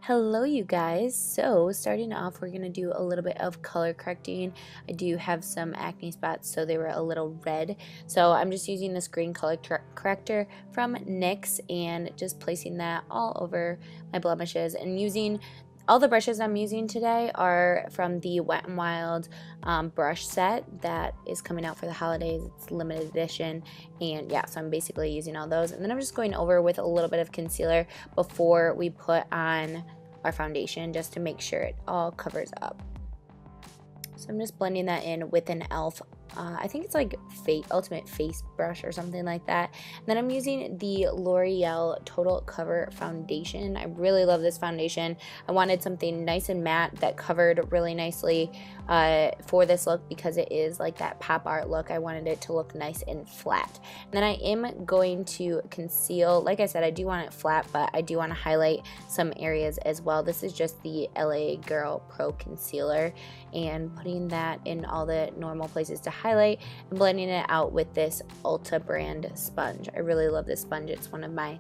Hello you guys. So starting off, we're going to do a little bit of color correcting. I do have some acne spots, so they were a little red. So I'm just using this green color corrector from NYX and just placing that all over my blemishes, and using all the brushes I'm using today are from the Wet n Wild brush set that is coming out for the holidays. It's limited edition, and yeah, so I'm basically using all those. And then I'm just going over with a little bit of concealer before we put on our foundation, just to make sure it all covers up. So I'm just blending that in with an e.l.f. I think it's like Ultimate Face Brush or something like that. And then I'm using the L'Oreal Total Cover Foundation. I really love this foundation. I wanted something nice and matte that covered really nicely for this look, because it is like that pop art look. I wanted it to look nice and flat. And then I am going to conceal. Like I said, I do want it flat, but I do want to highlight some areas as well. This is just the LA Girl Pro Concealer, and putting that in all the normal places to highlight and blending it out with this Ulta brand sponge. I really love this sponge. It's one of my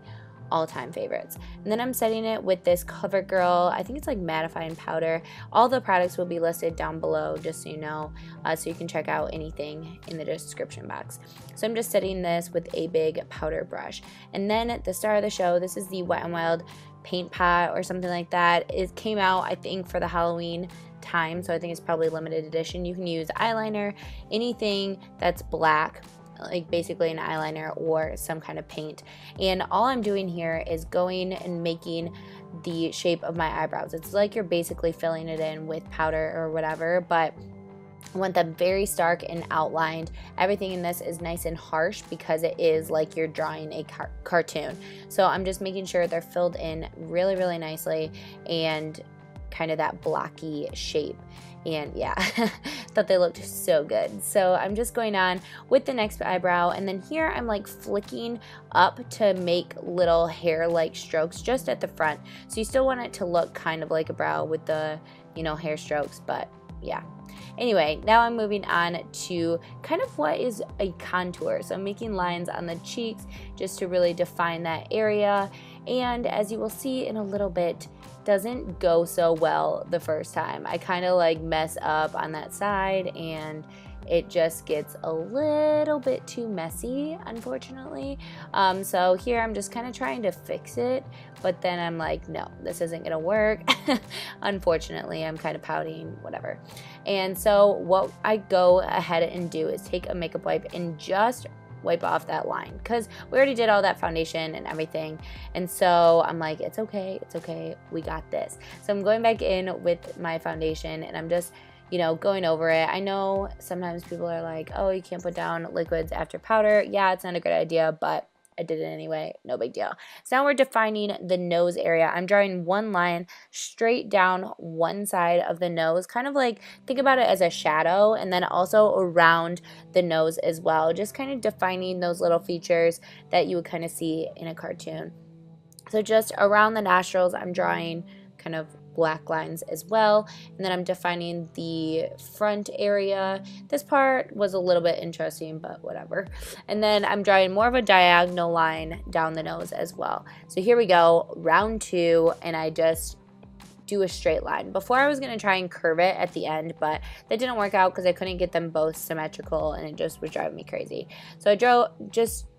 all-time favorites. And then I'm setting it with this CoverGirl, I think it's like mattifying powder. All the products will be listed down below, just so you know, so you can check out anything in the description box. So I'm just setting this with a big powder brush. And then at the star of the show, this is the Wet n Wild paint pot or something like that. It came out, I think, for the Halloween time, so I think it's probably limited edition. You can use eyeliner, anything that's black, like basically an eyeliner or some kind of paint. And all I'm doing here is going and making the shape of my eyebrows. It's like you're basically filling it in with powder or whatever, but I want them very stark and outlined. Everything in this is nice and harsh because it is like you're drawing a cartoon. So I'm just making sure they're filled in really, really nicely and kind of that blocky shape. And yeah, thought they looked so good. So I'm just going on with the next eyebrow, and then here I'm like flicking up to make little hair-like strokes just at the front. So you still want it to look kind of like a brow with the, you know, hair strokes, but yeah. Anyway, now I'm moving on to kind of what is a contour. So I'm making lines on the cheeks just to really define that area. And as you will see in a little bit, doesn't go so well the first time. I kind of like mess up on that side, and it just gets a little bit too messy, unfortunately. So here I'm just kind of trying to fix it, but then I'm like, no, this isn't gonna work. Unfortunately, I'm kind of pouting, whatever. And so what I go ahead and do is take a makeup wipe and just wipe off that line, because we already did all that foundation and everything. And so I'm like, it's okay, we got this. So I'm going back in with my foundation, and I'm just, you know, going over it. I know sometimes people are like, oh, you can't put down liquids after powder. Yeah, it's not a good idea, but I did it anyway, no big deal. So now we're defining the nose area. I'm drawing one line straight down one side of the nose, kind of like, think about it as a shadow, and then also around the nose as well, just kind of defining those little features that you would kind of see in a cartoon. So just around the nostrils, I'm drawing kind of black lines as well, and then I'm defining the front area. This part was a little bit interesting, but whatever. And then I'm drawing more of a diagonal line down the nose as well. So here we go, round two, and I just do a straight line. Before I was going to try and curve it at the end, but that didn't work out because I couldn't get them both symmetrical, and it just was driving me crazy. So I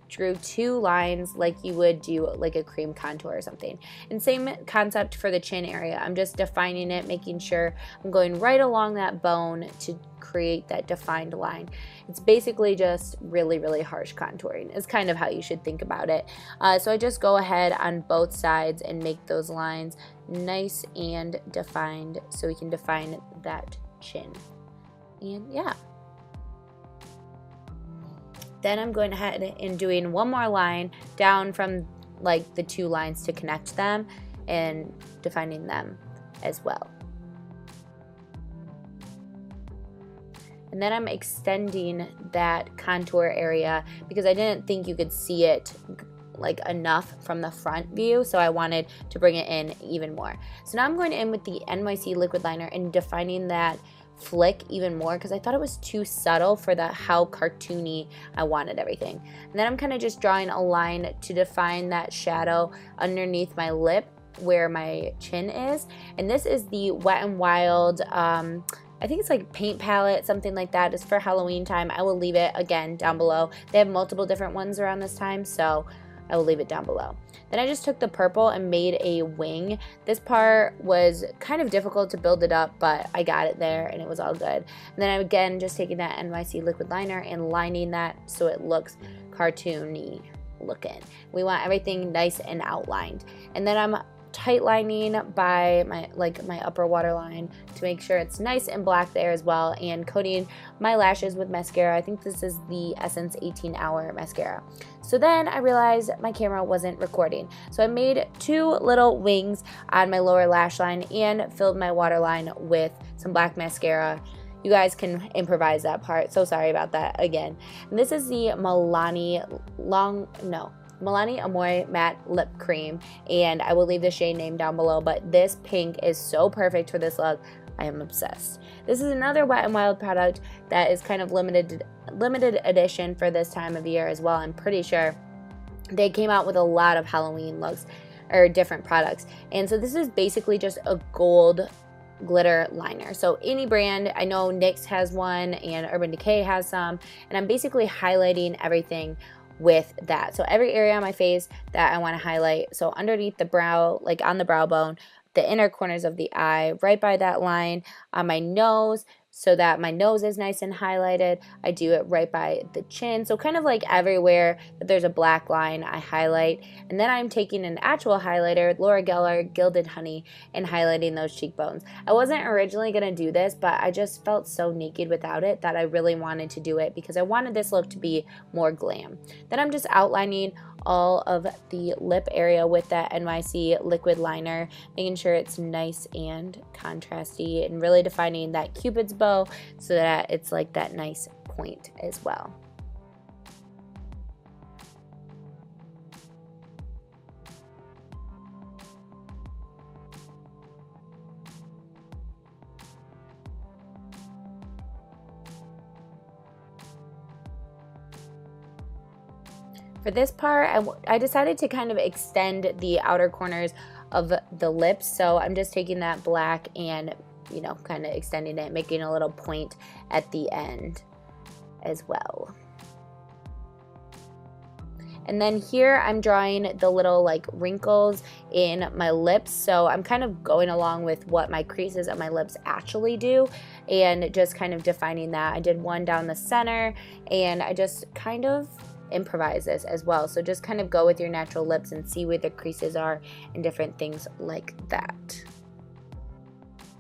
drew two lines like you would do like a cream contour or something. And same concept for the chin area. I'm just defining it, making sure I'm going right along that bone to create that defined line. It's basically just really, really harsh contouring is kind of how you should think about it. So I just go ahead on both sides and make those lines nice and defined so we can define that chin. And yeah. Then I'm going ahead and doing one more line down from like the two lines to connect them and defining them as well. And then I'm extending that contour area because I didn't think you could see it like enough from the front view, so I wanted to bring it in even more. So now I'm going in with the NYC liquid liner and defining that flick even more because I thought it was too subtle for how cartoony I wanted everything. And then I'm kind of just drawing a line to define that shadow underneath my lip where my chin is. And this is the Wet n Wild, I think it's like paint palette, something like that. It's for Halloween time. I will leave it again down below. They have multiple different ones around this time, so I will leave it down below. Then I just took the purple and made a wing. This part was kind of difficult to build it up, but I got it there and it was all good. And then I'm again just taking that NYC liquid liner and lining that so it looks cartoony looking. We want everything nice and outlined. And then I'm tight lining by my upper waterline to make sure it's nice and black there as well, and coating my lashes with mascara. I think this is the Essence 18 Hour mascara. So then I realized my camera wasn't recording, so I made two little wings on my lower lash line and filled my waterline with some black mascara. You guys can improvise that part, so sorry about that again. And this is the Milani Amore Matte Lip Cream, and I will leave the shade name down below, but this pink is so perfect for this look. I am obsessed. This is another Wet n Wild product that is kind of limited edition for this time of year as well. I'm pretty sure they came out with a lot of Halloween looks or different products. And so this is basically just a gold glitter liner. So any brand, I know NYX has one and Urban Decay has some, and I'm basically highlighting everything with that. So every area on my face that I want to highlight, so underneath the brow, like on the brow bone, the inner corners of the eye, right by that line, on my nose, so that my nose is nice and highlighted. I do it right by the chin, so kind of like everywhere that there's a black line, I highlight. And then I'm taking an actual highlighter, Laura Geller Gilded Honey, and highlighting those cheekbones. I wasn't originally going to do this, but I just felt so naked without it that I really wanted to do it because I wanted this look to be more glam. Then I'm just outlining all of the lip area with that NYC liquid liner, making sure it's nice and contrasty and really defining that Cupid's bow so that it's like that nice point as well. For this part, I decided to kind of extend the outer corners of the lips, so I'm just taking that black and, you know, kind of extending it, making a little point at the end as well. And then here I'm drawing the little like wrinkles in my lips, so I'm kind of going along with what my creases of my lips actually do and just kind of defining that. I did one down the center, and I just kind of improvise this as well. So just kind of go with your natural lips and see where the creases are and different things like that.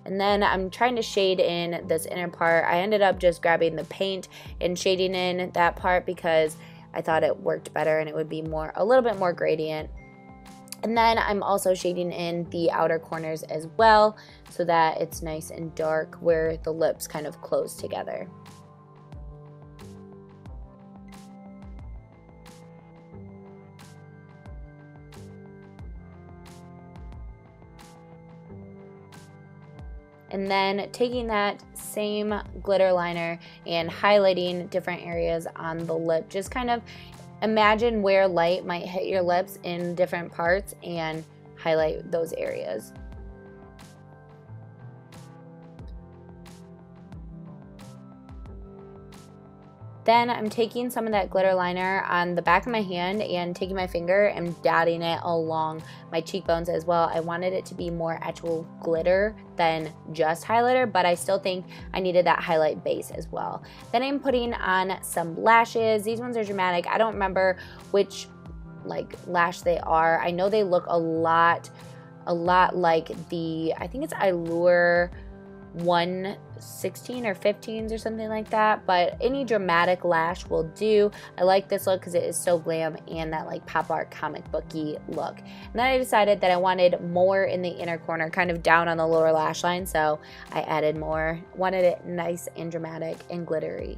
And then I'm trying to shade in this inner part. I ended up just grabbing the paint and shading in that part because I thought it worked better and it would be a little bit more gradient. And then I'm also shading in the outer corners as well so that it's nice and dark where the lips kind of close together. And then taking that same glitter liner and highlighting different areas on the lip. Just kind of imagine where light might hit your lips in different parts and highlight those areas. Then I'm taking some of that glitter liner on the back of my hand and taking my finger and dotting it along my cheekbones as well. I wanted it to be more actual glitter than just highlighter, but I still think I needed that highlight base as well. Then I'm putting on some lashes. These ones are dramatic. I don't remember which like lash they are. I know they look a lot like the, I think it's Allure 116 or 15s or something like that, but any dramatic lash will do. I like this look because it is so glam and that like pop art comic booky look. And then I decided that I wanted more in the inner corner, kind of down on the lower lash line, so I added more. Wanted it nice and dramatic and glittery.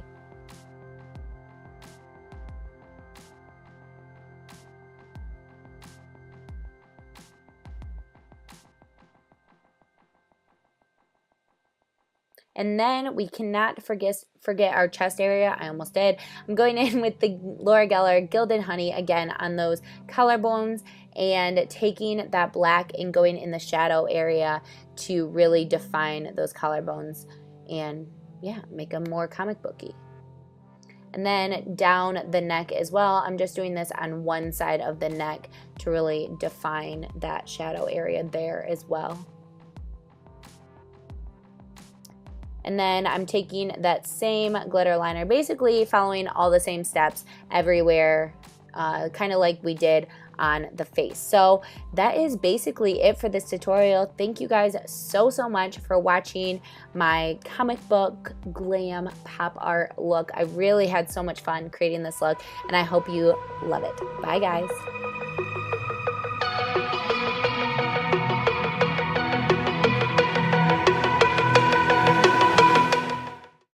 And then we cannot forget our chest area. I almost did. I'm going in with the Laura Geller Gilded Honey again on those collarbones and taking that black and going in the shadow area to really define those collarbones and yeah, make them more comic booky. And then down the neck as well, I'm just doing this on one side of the neck to really define that shadow area there as well. And then I'm taking that same glitter liner, basically following all the same steps everywhere, kind of like we did on the face. So that is basically it for this tutorial. Thank you guys so much for watching my comic book glam pop art look. I really had so much fun creating this look, and I hope you love it. Bye guys.